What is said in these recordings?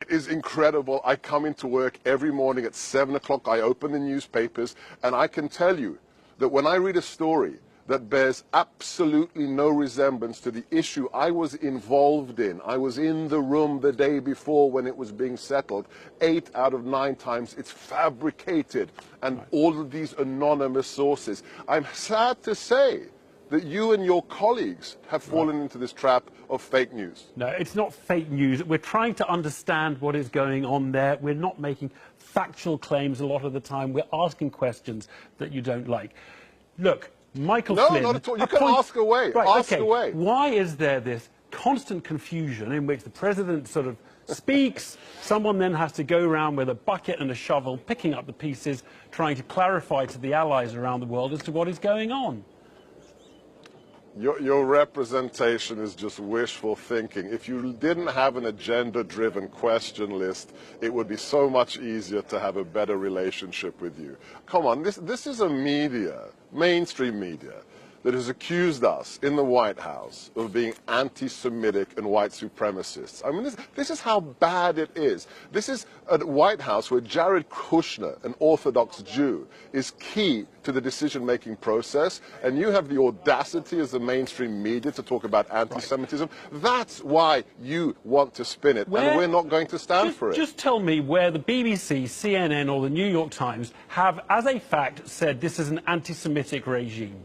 is incredible. I come into work every morning at 7 o'clock. I open the newspapers, and I can tell you that when I read a story that bears absolutely no resemblance to the issue I was involved in, I was in the room the day before when it was being settled, 8 out of 9 times it's fabricated, and all of these anonymous sources. I'm sad to say that you and your colleagues have fallen into this trap of fake news. No, it's not fake news. We're trying to understand what is going on there. We're not making factual claims a lot of the time. We're asking questions that you don't like. Look, Michael Flynn... No, not at all. You can ask away. Ask away. Why is there this constant confusion in which the president sort of speaks, someone then has to go around with a bucket and a shovel, picking up the pieces, trying to clarify to the allies around the world as to what is going on? Your representation is just wishful thinking. If you didn't have an agenda-driven question list, it would be so much easier to have a better relationship with you. Come on, this is a media, mainstream media, that has accused us in the White House of being anti-Semitic and white supremacists. I mean, this is how bad it is. This is a White House where Jared Kushner, an Orthodox Jew, is key to the decision-making process, and you have the audacity as the mainstream media to talk about anti-Semitism. That's why you want to spin it, and we're not going to stand for it. Just tell me where the BBC, CNN, or the New York Times have, as a fact, said this is an anti-Semitic regime.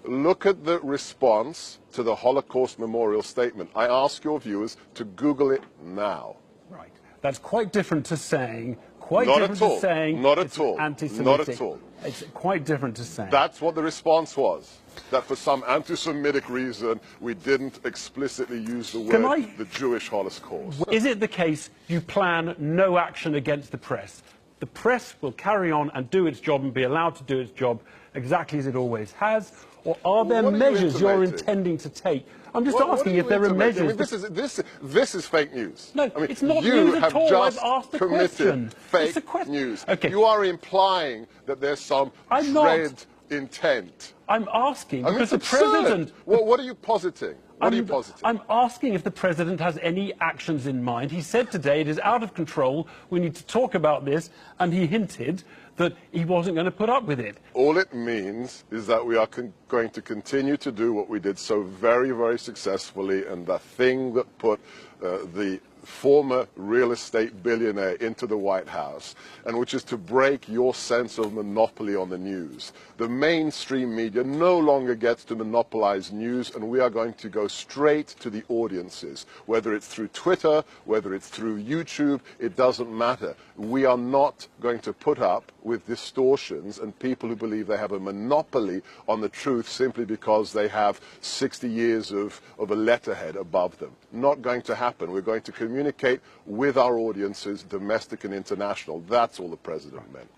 Look at the response to the Holocaust Memorial Statement. I ask your viewers to Google it now. Right. That's quite different to saying... Not at all. Anti-Semitic. Not at all. It's quite different to saying. That's what the response was. That for some anti-Semitic reason, we didn't explicitly use the word the Jewish Holocaust. Is it the case you plan no action against the press? The press will carry on and do its job and be allowed to do its job exactly as it always has? Or are there measures you're intending to take? I'm just asking if there are measures... I mean, this is fake news. No, I mean, it's not you news at have all. just I've asked the committed question. fake news. Okay. You are implying that there's some dread intent. I'm asking because it's the president... Well, what are you positing? What are you positing? I'm asking if the president has any actions in mind. He said today it is out of control. We need to talk about this, and he hinted that he wasn't going to put up with it. All it means is that we are going to continue to do what we did so very, very successfully, and the thing that put the former real estate billionaire into the White House, and which is to break your sense of monopoly on the news. The mainstream media no longer gets to monopolize news, and we are going to go straight to the audiences, whether it's through Twitter, whether it's through YouTube, it doesn't matter. We are not going to put up with distortions and people who believe they have a monopoly on the truth simply because they have 60 years of a letterhead above them. Not going to happen. We're going to communicate with our audiences, domestic and international. That's all the president meant.